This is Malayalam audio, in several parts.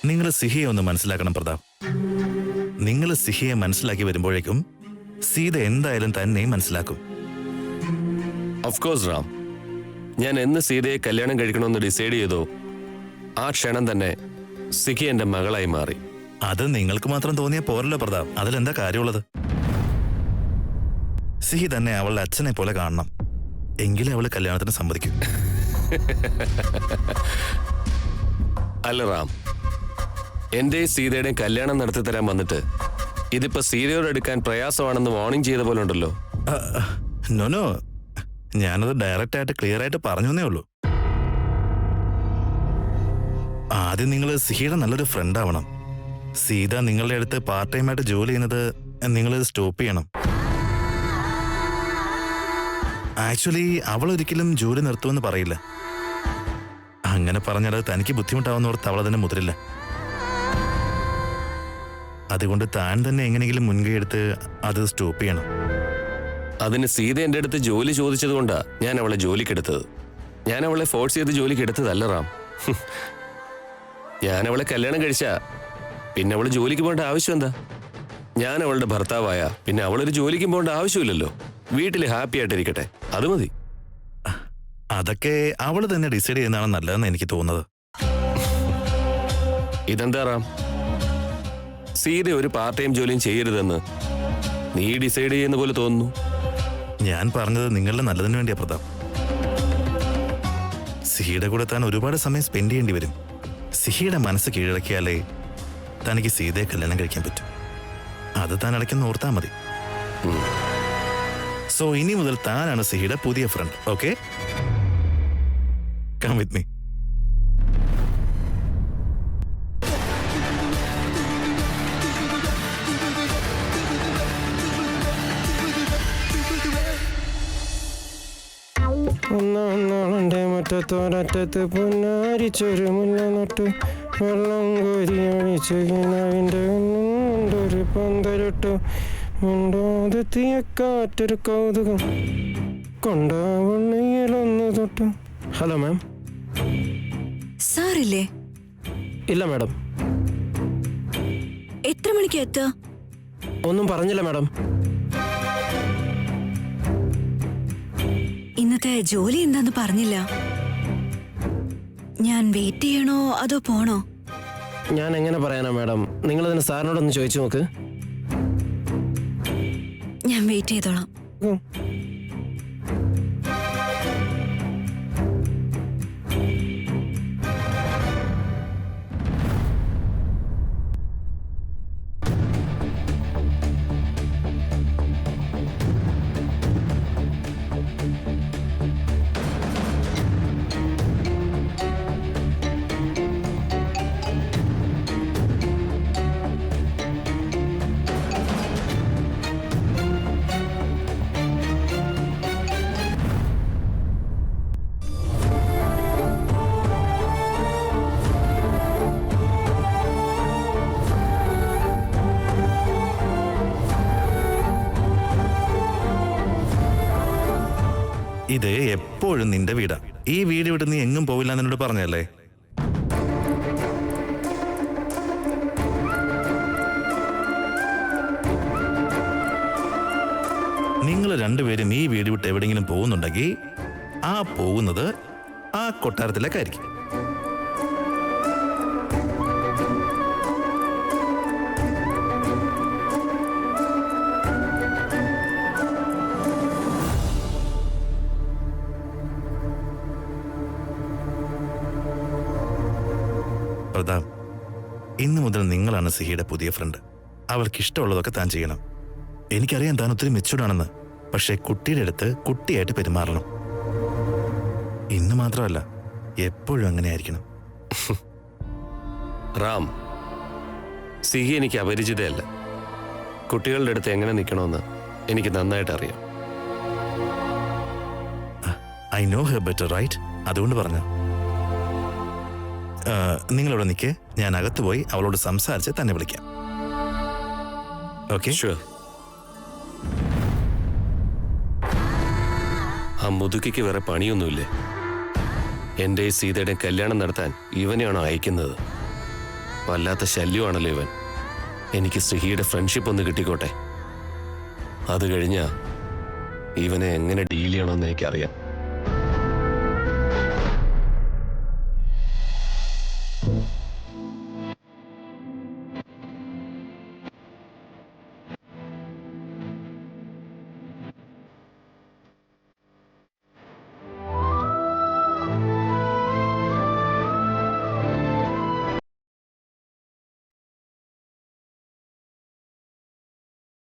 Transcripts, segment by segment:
നിങ്ങൾ സിഹിയെ ഒന്ന് മനസ്സിലാക്കണം പ്രതാപ്. നിങ്ങൾ സിഹിയെ മനസ്സിലാക്കി വരുമ്പോഴേക്കും സീത എന്തായാലും തന്നെ മനസ്സിലാക്കും. ഓഫ് കോഴ്സ് റാം, ഞാൻ എന്ന് സീതയെ കല്യാണം കഴിക്കണമെന്ന് ഡിസൈഡ് ചെയ്തോ ആ ക്ഷണം തന്നെ സിഹി എന്റെ മകളായി മാറി. അത് നിങ്ങൾക്ക് മാത്രം തോന്നിയ പോരല്ലോ പ്രതാപ്. അതിലെന്താ കാര്യമുള്ളത്? സിഹി തന്നെ അവളുടെ അച്ഛനെ പോലെ കാണണം, എങ്കിലേ അവള് കല്യാണത്തിന് സമ്മതിക്കും. അല്ല റാം, എന്റെ സീതയുടെ കല്യാണം നടത്തി തരാൻ വന്നിട്ട് ഇതിപ്പോ സീതയോട് എടുക്കാൻ പ്രയാസമാണെന്ന് വാർണിംഗ് ചെയ്ത പോലെ ഉണ്ടല്ലോ. നോ, ഞാനത് ഡയറക്റ്റ് ആയിട്ട് ക്ലിയർ ആയിട്ട് പറഞ്ഞേ ഉള്ളൂ. ആദ്യം നിങ്ങൾ സിഹിയുടെ നല്ലൊരു ഫ്രണ്ട് ആവണം. സീത നിങ്ങളുടെ അടുത്ത് പാർട്ട് ടൈം ആയിട്ട് ജോലി ചെയ്യുന്നത് നിങ്ങൾ സ്റ്റോപ്പ് ചെയ്യണം. ആക്ച്വലി അവൾ ഒരിക്കലും ജോലി നിർത്തുമെന്ന് പറയില്ല. അങ്ങനെ പറഞ്ഞാൽ തനിക്ക് ബുദ്ധിമുട്ടാവുന്നോർത്ത് അവൾ അതിനെ മുതിരില്ല. അതുകൊണ്ട് താൻ തന്നെ എങ്ങനെയെങ്കിലും മുൻകൈ എടുത്ത് അത് സ്റ്റോപ്പ് ചെയ്യണം. അതിന് സീത എന്റെ അടുത്ത് ജോലി ചോദിച്ചത് കൊണ്ടാ ഞാൻ അവളെ ജോലിക്കെടുത്തത്. ഞാൻ അവളെ ഫോഴ്സ് ചെയ്ത് ജോലിക്കെടുത്തതല്ല റാം. ഞാൻ അവളെ കല്യാണം കഴിച്ചാ പിന്നെ അവള് ജോലിക്ക് പോകേണ്ട ആവശ്യം എന്താ? ഞാൻ അവളുടെ ഭർത്താവായ പിന്നെ അവളൊരു ജോലിക്ക് പോകേണ്ട ആവശ്യമില്ലല്ലോ. വീട്ടിൽ ഹാപ്പി ആയിട്ടിരിക്കട്ടെ, അത് മതി. അതൊക്കെ അവള് തന്നെ ഡിസൈഡ് ചെയ്യുന്നതാണ് നല്ലതെന്ന് എനിക്ക് തോന്നുന്നത്. ഇതെന്താ റാം, സീത ഒരു പാർട്ട് ടൈം ജോലിയും ചെയ്യരുതെന്ന് നീ ഡിസൈഡ് ചെയ്യുന്ന പോലെ തോന്നുന്നു. ഞാൻ പറഞ്ഞത് നിങ്ങളുടെ നല്ലതിന് വേണ്ടിയാ പ്രതാപ്. സിഹിയുടെ കൂടെ താൻ ഒരുപാട് സമയം സ്പെൻഡ് ചെയ്യേണ്ടി വരും. സിഹിയുടെ മനസ്സ് കീഴടക്കിയാലേ തനിക്ക് സീതയെ കല്യാണം കഴിക്കാൻ പറ്റും. അത് താൻ ഇടയ്ക്കൊന്ന് ഓർത്താൽ മതി. സോ ഇനി മുതൽ താനാണ് സിഹിയുടെ പുതിയ friend. Okay, come with me. ഒന്നാളുടെ മറ്റത്തോരറ്റത്ത് പൊന്നാരിച്ചൊരു മുല്ല നട്ട് വെള്ളം കോരിയൊഴിച്ചതിൻ്റെ ഒരു പന്തലിട്ടു മിണ്ടാതെത്തിയ കാറ്റൊരു കൗതുകം കൊണ്ടാവണ്ണിയിലൊന്ന് തൊട്ടു. Hello ma'am. സാറില്ലേ? ഇല്ല മാഡം. എത്ര മണിക്ക് എത്തുക? ഒന്നും പറഞ്ഞില്ല മാഡം. ഇന്നത്തെ ജോലി എന്താന്ന് പറഞ്ഞില്ല. ഞാൻ വെയിറ്റ് ചെയ്യണോ അതോ പോണോ? ഞാൻ എങ്ങനെ പറയാനാ മാഡം? നിങ്ങളതിന് സാറിനോടൊന്ന് ചോദിച്ചു നോക്ക്. ഞാൻ വെയിറ്റ് ചെയ്തോളാം. ഇത് എപ്പോഴും നിന്റെ വീടാ. ഈ വീട് വിട്ട് നീ എങ്ങും പോവില്ല എന്നോട് പറഞ്ഞല്ലേ? നിങ്ങൾ രണ്ടുപേരും ഈ വീട് വിട്ട് എവിടെയെങ്കിലും പോകുന്നുണ്ടെങ്കിൽ ആ പോകുന്നത് ആ കൊട്ടാരത്തിലേക്കായിരിക്കും. പ്രതാപ്, ഇന്നു മുതൽ നിങ്ങളാണ് സിഹിയുടെ പുതിയ ഫ്രണ്ട്. അവൾക്ക് ഇഷ്ടമുള്ളതൊക്കെ താൻ ചെയ്യണം. എനിക്കറിയാം താൻ ഒത്തിരി മെച്ചൂർഡാണെന്ന്, പക്ഷേ കുട്ടിയുടെ അടുത്ത് കുട്ടിയായിട്ട് പെരുമാറണം. ഇന്ന് മാത്രമല്ല, എപ്പോഴും അങ്ങനെ ആയിരിക്കണം. റാം, സിഹി എനിക്ക് അപരിചിതയല്ല. കുട്ടികളുടെ അടുത്ത് എങ്ങനെ നിൽക്കണമെന്ന് എനിക്ക് നന്നായിട്ട് അറിയാം. I know her better, right? അതുകൊണ്ട് പറഞ്ഞു. നിങ്ങളിവിടെ നിൽക്കേ, ഞാൻ അകത്ത് പോയി അവളോട് സംസാരിച്ച് തന്നെ വിളിക്കാം. ഓക്കെ? ഷുവർ. ആ മുതുക്കിക്ക് വേറെ പണിയൊന്നുമില്ലേ? എൻ്റെ സീതയുടെ കല്യാണം നടത്താൻ ഇവനെയാണോ അയക്കുന്നത്? വല്ലാത്ത ശല്യമാണല്ലോ ഇവൻ. എനിക്ക് ശ്രീയുടെ ഫ്രണ്ട്ഷിപ്പ് ഒന്ന് കിട്ടിക്കോട്ടെ. അത് കഴിഞ്ഞാ ഇവനെ എങ്ങനെ ഡീൽ ചെയ്യണമെന്ന് എനിക്കറിയാം.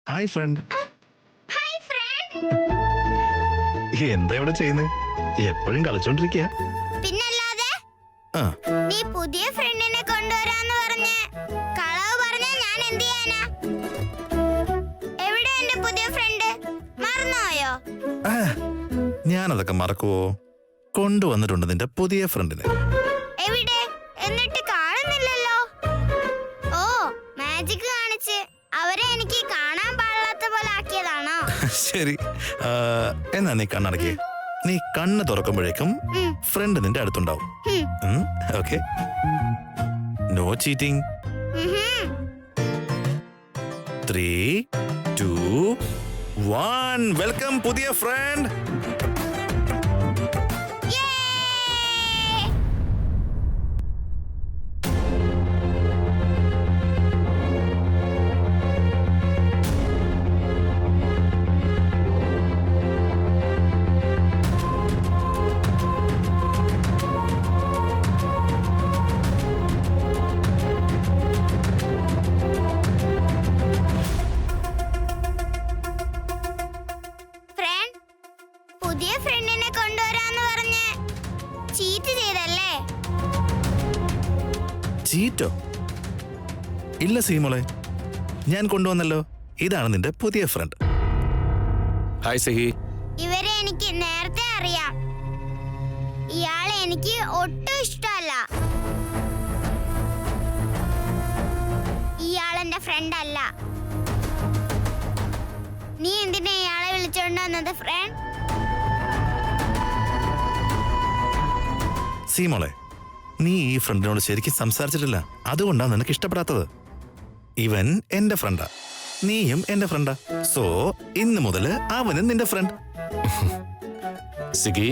Hi front. എന്താ ഇവിടെ ചെയ്യുന്നത്? എപ്പോഴും കളിച്ചോണ്ടിരിക്കുക. പിന്നല്ലാതെ ആ, നീ പുതിയ ഫ്രണ്ടിനെ കൊണ്ടുവരാന്ന് പറഞ്ഞ് കളവ് പറഞ്ഞ ഞാൻ എന്ത് ചെയ്യാനാ? എവിടെ എന്റെ പുതിയ ഫ്രണ്ട്? മറന്നുപോയോ? ആ, ഞാനതൊക്കെ മറക്കുവോ? കൊണ്ടുവന്നിട്ടുണ്ട് നിന്റെ പുതിയ ഫ്രണ്ടിനെ. എവിടെ? എന്നിട്ട് കാണുന്നില്ലല്ലോ. ഓ, മാജിക് കാണിച്ച് അവരെ എനിക്ക് കാണാൻ പാടില്ലാത്ത പോലെ ആക്കിയതാണോ? ശരി, എന്നാ നീ കണ്ണടക്കിയേ. നീ കണ്ണ് തുറക്കുമ്പോഴേക്കും ഫ്രണ്ട് നിന്റെ അടുത്തുണ്ടാവും. Okay, no cheating. 3, 2, 1. വെൽക്കം പുതിയ ഫ്രണ്ട്. ഫ്രണ്ട്, പുതിയ ഫ്രണ്ടിനെ കൊണ്ടുവരാന്ന് പറഞ്ഞ് ചീറ്റ് ചെയ്തല്ലേ? ചീറ്റോ? ഇല്ല സീമോളെ, ഞാൻ കൊണ്ടുവന്നല്ലോ. ഇതാണ് നിന്റെ പുതിയ ഫ്രണ്ട്. ഹായ് സഹി. ഇവരെ എനിക്ക് നേരത്തെ അറിയാം. ഇയാളെ എനിക്ക് ഒട്ടും ഇഷ്ടമല്ല. ഇയാളെന്റെ ഫ്രണ്ട് അല്ല. നീ എന്തിനാ ഇയാളെ വിളിച്ചോണ്ട് വന്നത് ഫ്രണ്ട്? സീമോളെ, നീ ഈ ഫ്രണ്ടിനോട് ശരിക്കും സംസാരിച്ചിട്ടില്ല. അതുകൊണ്ടാണ് നിനക്ക് ഇഷ്ടപ്പെടാത്തത്. ഇവൻ എന്റെ ഫ്രണ്ടാ, നീയും എന്റെ ഫ്രണ്ടാ. സോ ഇന്ന് മുതൽ അവനും നിന്റെ ഫ്രണ്ട്. സിഗി,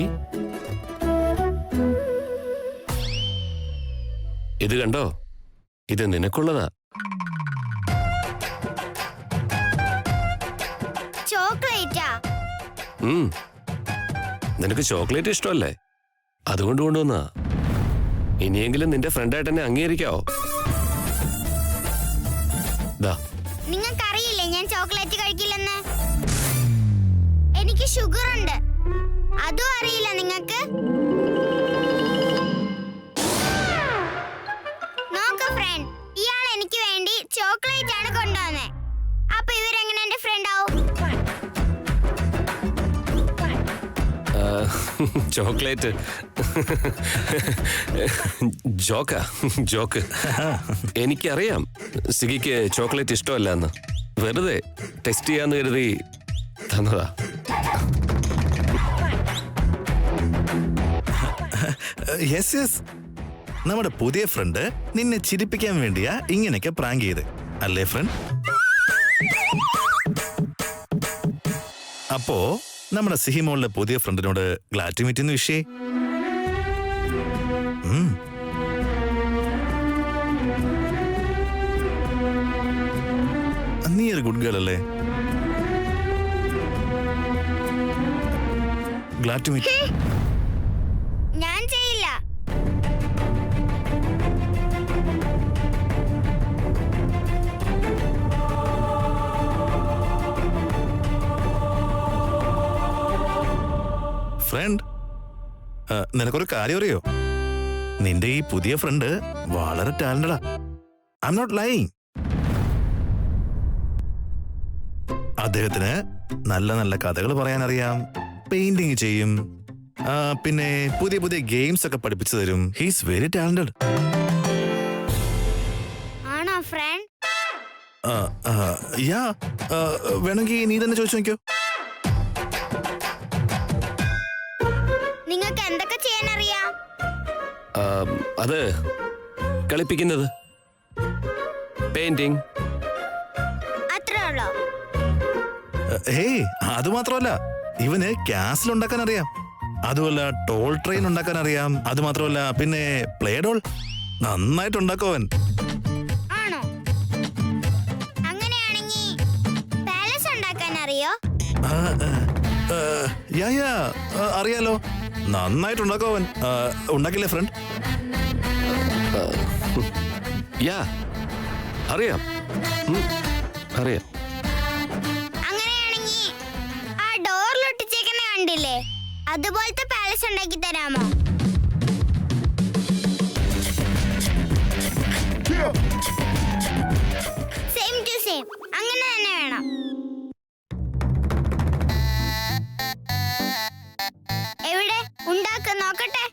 ഇത് കണ്ടോ? ഇത് നിനക്കുള്ളതാ. ചോക്ലേറ്റാ? നിനക്ക് ചോക്ലേറ്റ് ഇഷ്ടമല്ലേ? അതുകൊണ്ട് കൊണ്ടുവന്നാ. ഇനിയെങ്കിലും നിന്റെ ഫ്രണ്ടായിട്ട് എന്നെ അംഗീകരിക്കാവോ? ദാ, നിങ്ങൾക്കറിയില്ലേ ഞാൻ ചോക്ലേറ്റ് കഴിക്കില്ലെന്ന്? എനിക്ക് ഷുഗർ ഉണ്ട്. അതും അറിയില്ല നിങ്ങൾക്ക്? നോക്ക് ഫ്രണ്ട്, ഇയാൾ എനിക്ക് വേണ്ടി ചോക്ലേറ്റ് ആണ് കൊണ്ടുവന്നേ. അപ്പൊ ഇവരെങ്ങനെ എന്റെ ഫ്രണ്ട് ആവും? Chocolate joke. എനിക്കറിയാം സിഗിക്ക് ചോക്ലേറ്റ് ഇഷ്ടമല്ല എന്ന്. വെറുതെ ടെസ്റ്റ് ചെയ്യാന്ന് കരുതി തന്നതാ. യെസ് യെസ്, നമ്മുടെ പുതിയ ഫ്രണ്ട് നിന്നെ ചിരിപ്പിക്കാൻ വേണ്ടിയാ ഇങ്ങനെയൊക്കെ പ്രാങ്ക് ചെയ്ത്, അല്ലേ ഫ്രണ്ട്? അപ്പോ നമ്മുടെ സിഹിമോളിലെ പുതിയ ഫ്രണ്ടിനോട് ഗ്ലാഡ് ടു മീറ്റ് എന്ന് വിഷയേ. നീ ഒരു ഗുഡ് ഗേൾ അല്ലേ? Glad to meet. ഞാൻ ചെയ്യില്ല. ഫ്രണ്ട്, നിനക്കൊരു കാര്യം അറിയോ? നിന്റെ ഈ പുതിയ ഫ്രണ്ട് വളരെ ടാലന്റഡാ. I'm not lying. അദ്ദേഹത്തിന് നല്ല നല്ല കഥകൾ പറയാനറിയാം, പെയിന്റിങ് ചെയ്യും, പിന്നെ പുതിയ പുതിയ ഗെയിംസ് ഒക്കെ പഠിപ്പിച്ചു തരും. He's very talented. ആണോ ഫ്രണ്ട്? യാ, വേണമെങ്കിൽ നീ തന്നെ ചോദിച്ചു നോക്കിയോ. നിങ്ങൾക്ക് എന്തൊക്കെ ചെയ്യാനറിയാം? അത് കളിപ്പിക്കുന്നത്. പെയിന്റിംഗ്. അത്രേ ഉള്ളോ? ഹേയ് അത് മാത്രമല്ല, ഇവന് കാസിൽ ഉണ്ടാക്കാൻ അറിയാം. അതുമല്ല ടോൾ ട്രെയിൻ ഉണ്ടാക്കാൻ അറിയാം. അത് മാത്രമല്ല പിന്നെ പ്ലേ ഡോൾ നന്നായിട്ട് ഉണ്ടാക്കും അവൻ. ആണോ? അങ്ങനെയാണെങ്കിൽ പാലസ് ഉണ്ടാക്കാൻ അറിയോ? ആ, യാ, അറിയാലോ, നന്നായിട്ട് ഉണ്ടാക്കും അവൻ. ഉണ്ടാക്കില്ലേ ഫ്രണ്ട്? യാ, അറിയാം. അറിയാം. അങ്ങനെയാണെങ്കിൽ ആ ഡോറിലൊട്ടിച്ചേക്കുന്ന കണ്ടില്ലേ, അതുപോലത്തെ പാലസ് ഉണ്ടാക്കി തരാമോ? സെയിം ടു സെയിം അങ്ങനെ തന്നെ വേണം. എവിടെ ഉണ്ടാക്കാൻ നോക്കട്ടെ.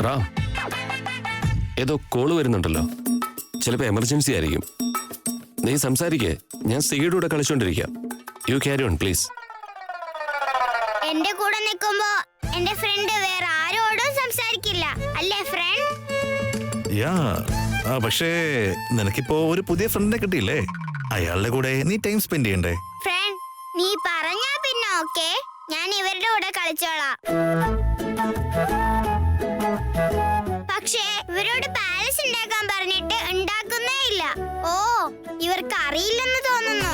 റാം, ഏതോ കോള് വരുന്നുണ്ടല്ലോ. ചിലപ്പോ എമർജൻസി ആയിരിക്കും. നീ സംസാരിക്കേ, ഞാൻ സിയുടെ കൂടെ കളിച്ചോണ്ടിരിക്കാം. You carry on please. എന്റെ കൂടെ നിൽക്കുമ്പോ എന്റെ ഫ്രണ്ട് വേറെ ആരോടും സംസാരിക്കില്ല, അല്ലേ ഫ്രണ്ട്? യാ, പക്ഷേ നിനക്കിപ്പോ ഒരു പുതിയ ഫ്രണ്ടിനെ കിട്ടിയില്ലേ? അയാളുടെ കൂടെ നീ ടൈം സ്പെൻഡ് ചെയ്യണ്ടേ? ഫ്രണ്ട്, നീ പറഞ്ഞാ പിന്നെ ഓക്കെ, ഞാൻ ഇവരുടെ കൂടെ കളിച്ചോളാം. പക്ഷേ ഇവരോട് പാലസ് ഉണ്ടാക്കാൻ പറഞ്ഞിട്ട് ഉണ്ടാക്കുന്നേ ഇല്ല. ഓ, ഇവർക്ക് അറിയില്ലെന്ന് തോന്നുന്നു.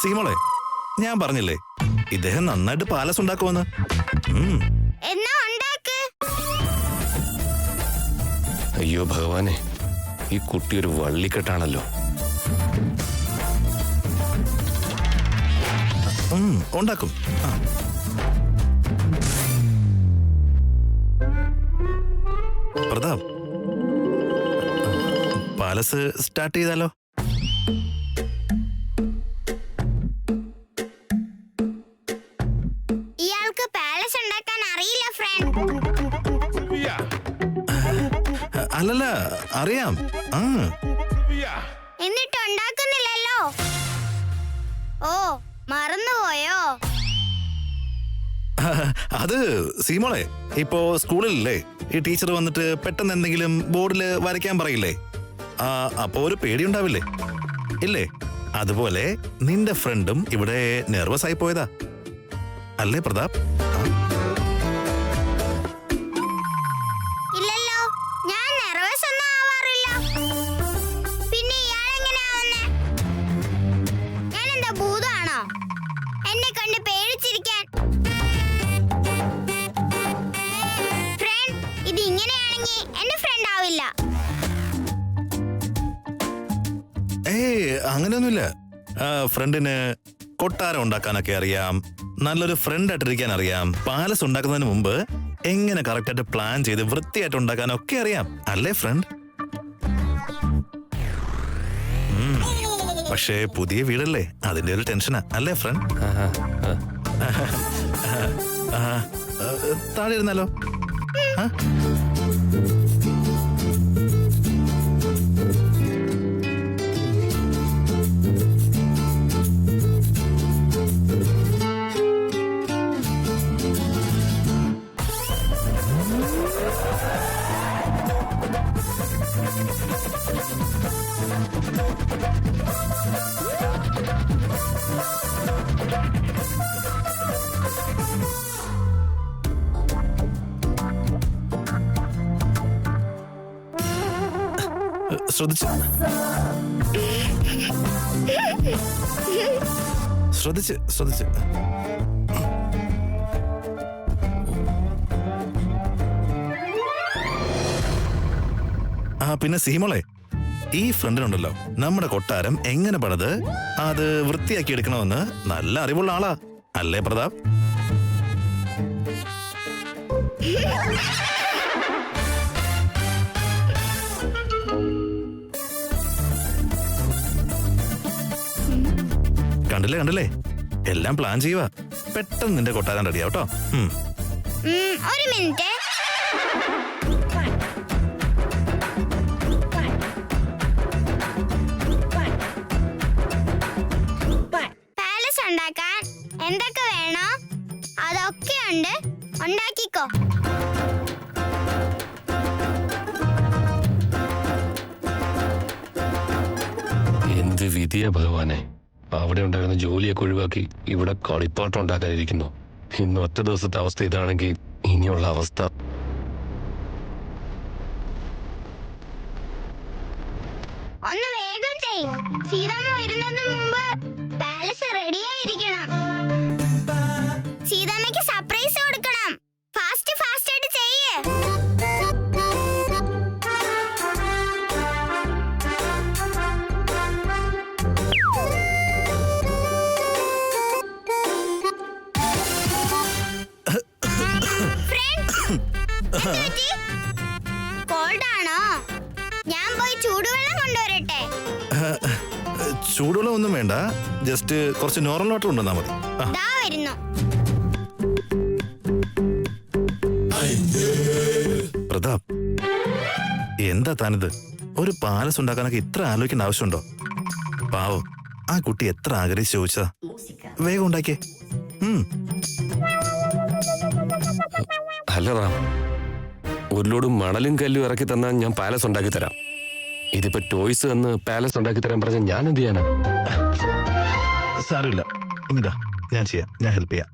സീമോളെ, ഞാൻ പറഞ്ഞില്ലേ ഇദ്ദേഹം നന്നായിട്ട് പാലസ് ഉണ്ടാക്കുമെന്ന്. എന്നാ ഉണ്ടാക്ക്. അയ്യോ ഭഗവാനെ, ഈ കുട്ടി ഒരു വള്ളിക്കെട്ടാണല്ലോ. ഉണ്ടാക്കും. പ്രതാപ്, പാലസ് സ്റ്റാർട്ട് ചെയ്താലോ? ഇയാൾക്ക് പാലസ് ഉണ്ടാക്കാൻ അറിയില്ല ഫ്രണ്ട്. അല്ലല്ല, അറിയാം. എന്നിട്ട് ഉണ്ടാക്കുന്നില്ലല്ലോ. ഓ, മറന്നുപോയോ? അത് സീമോളെ, ഇപ്പോ സ്കൂളിലല്ലേ ഈ ടീച്ചർ വന്നിട്ട് പെട്ടെന്ന് എന്തെങ്കിലും ബോർഡിൽ വരയ്ക്കാൻ പറയില്ലേ? അപ്പോ ഒരു പേടിയുണ്ടാവില്ലേ? ഇല്ലേ? അതുപോലെ നിന്റെ ഫ്രണ്ടും ഇവിടെ നെർവസ് ആയി പോയതാ അല്ലേ പ്രതാപ്? ഇല്ലല്ലോ, ഞാൻ നെർവസ് ഒന്നും ആവാറില്ല. പിന്നെ ഇയാളെങ്ങനെയാവുന്നേ? ഞാൻ എന്താ ഭൂതമാണോ എന്നെ കണ്ട് പേടിച്ചിരിക്കാൻ? ഫ്രണ്ട്, ഇത് ഇങ്ങനെയാണെങ്കിൽ എന്റെ ഫ്രണ്ട് ആവില്ല. അങ്ങനെയൊന്നുമില്ല. ഫ്രണ്ടിന് കൊട്ടാരം ഉണ്ടാക്കാനൊക്കെ അറിയാം, നല്ലൊരു ഫ്രണ്ട് ആയിട്ടിരിക്കാൻ അറിയാം, പാലസ് ഉണ്ടാക്കുന്നതിന് മുമ്പ് എങ്ങനെ കറക്റ്റായിട്ട് പ്ലാൻ ചെയ്ത് വൃത്തിയായിട്ട് ഉണ്ടാക്കാനൊക്കെ അറിയാം, അല്ലേ ഫ്രണ്ട്? പക്ഷേ പുതിയ വീടല്ലേ, അതിന്റെ ഒരു ടെൻഷനാ, അല്ലേ ഫ്രണ്ട്? താഴെ ഇരുന്നാലോ? ശ്രദ്ധിച്ച് ശ്രദ്ധിച്ച് ശ്രദ്ധിച്ച് പിന്നെ സീമോളെ, ഈ ഫ്രണ്ടിനുണ്ടല്ലോ നമ്മുടെ കൊട്ടാരം എങ്ങനെ പണിത് അത് വൃത്തിയാക്കി എടുക്കണമെന്ന് നല്ല അറിവുള്ള ആളാ അല്ലേ പ്രതാപ്? കണ്ടില്ലേ കണ്ടില്ലേ, എല്ലാം പ്ലാൻ ചെയ്യുക. പെട്ടെന്ന് നിന്റെ കൊട്ടാരം റെഡിയാവട്ടോ. ഒരു മിനിറ്റ്. പാലസ് ഉണ്ടാക്കാൻ എന്തൊക്കെ വേണോ അതൊക്കെ ഉണ്ട്, ഉണ്ടാക്കിക്കോ. എന്ത് വിധിയാ ഭഗവാനെ, അവിടെ ഉണ്ടായിരുന്ന ജോലിയൊക്കെ ഒഴിവാക്കി ഇവിടെ കളിപ്പാട്ടം ഉണ്ടാക്കാനിരിക്കുന്നു. ഇന്ന് ഒറ്റ ദിവസത്തെ അവസ്ഥ ഇതാണെങ്കിൽ ഇനിയുള്ള അവസ്ഥ. ഒന്ന് വേഗം ചെയ്യ്. സീതമ്മ വരുന്നതിന് മുമ്പ് പാലസ് റെഡിയായിരിക്കണം. സീതമ്മയ്ക്ക് സർപ്രൈസ് കൊടുക്കണം. ഫാസ്റ്റ് ഫാസ്റ്റ് ആയിട്ട് ചെയ്യ്. കോൾഡ് ആണോ? ഞാൻ പോയി ചൂടുവെള്ളം കൊണ്ടുവരട്ടെ? ചൂടുവെള്ളം ഒന്നും വേണ്ട, ജസ്റ്റ് കുറച്ച് നോർമൽ വാട്ടർ കൊണ്ടുവന്നാ മതി. ദാ വരുന്നു. പ്രതാപ്, എന്താ താനിത്? ഒരു പാലസ് ഉണ്ടാക്കാനൊക്കെ ഇത്ര ആലോചിക്കേണ്ട ആവശ്യമുണ്ടോ? പാവം, ആ കുട്ടി എത്ര ആഗ്രഹിച്ച് ചോദിച്ചതാ. വേഗം ഉണ്ടാക്കിയേ. അല്ല റാം, ഒരു ലോഡ് മണലും കല്ലും ഇറക്കി തന്നാൽ ഞാൻ പാലസ് ഉണ്ടാക്കി തരാം. ഇതിപ്പോ ടോയ്സ് തന്ന് പാലസ് ഉണ്ടാക്കി തരാൻ പറഞ്ഞ ഞാൻ എന്ത് ചെയ്യാനാ? സാരമില്ല, ഇതാ ഞാൻ ചെയ്യാം, ഞാൻ ഹെൽപ്പ് ചെയ്യാം.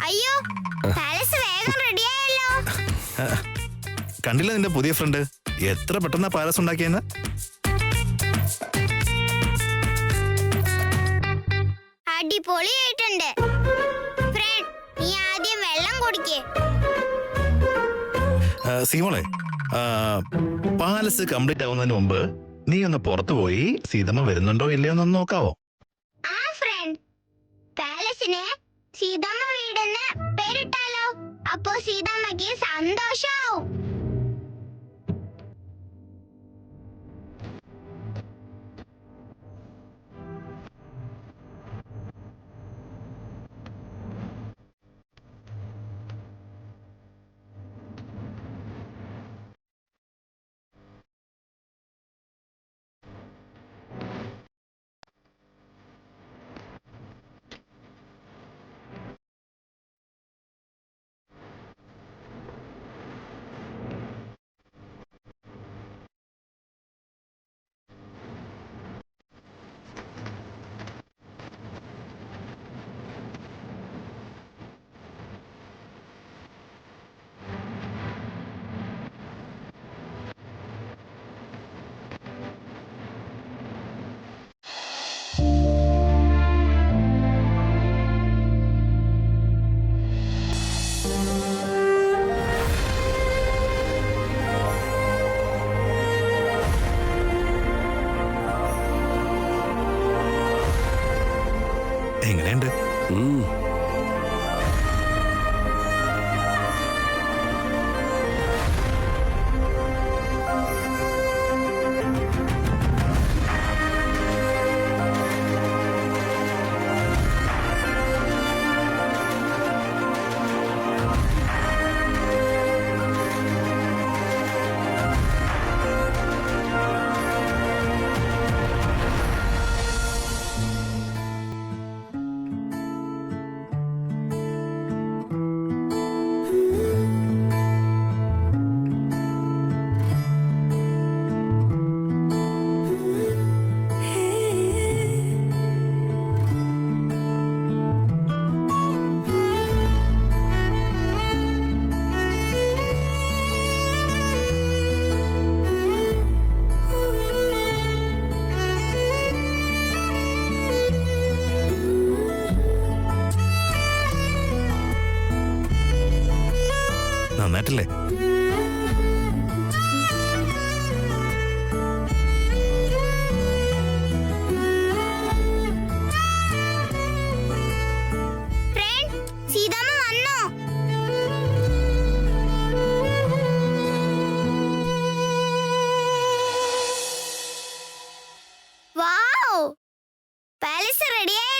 അയ്യോ, പാലസ് വേഗം റെഡിയായല്ലോ. കണ്ടില്ല നിന്റെ പുതിയ ഫ്രണ്ട് എത്ര പെട്ടെന്നാ പാലസ് ഉണ്ടാക്കിയെന്ന്? അടിപൊളിയായിട്ടുണ്ട്. ഫ്രണ്ട്, നീ ആദ്യം വെള്ളം കുടിക്കേ. സീമോളെ, പാലസ് കംപ്ലീറ്റ് ആവുന്നതിന് മുമ്പ് നീ ഒന്ന് പുറത്തു പോയി സീതമ്മ വരുന്നുണ്ടോ ഇല്ലയോ എന്നൊന്ന് നോക്കാവോ? ആ ഫ്രണ്ട്, പാലസിന് സീതമ്മ വീടെന്ന് പേരിട്ടാലോ? അപ്പോ സീതമ്മയ്ക്ക് സന്തോഷാവും. എങ്ങനെയുണ്ട്? ഉം. നന്നായിട്ടില്ലേ? ഫ്രണ്ട് സീതമ്മ വന്നോ? വാവ്, പാലസ് റെഡിയായി.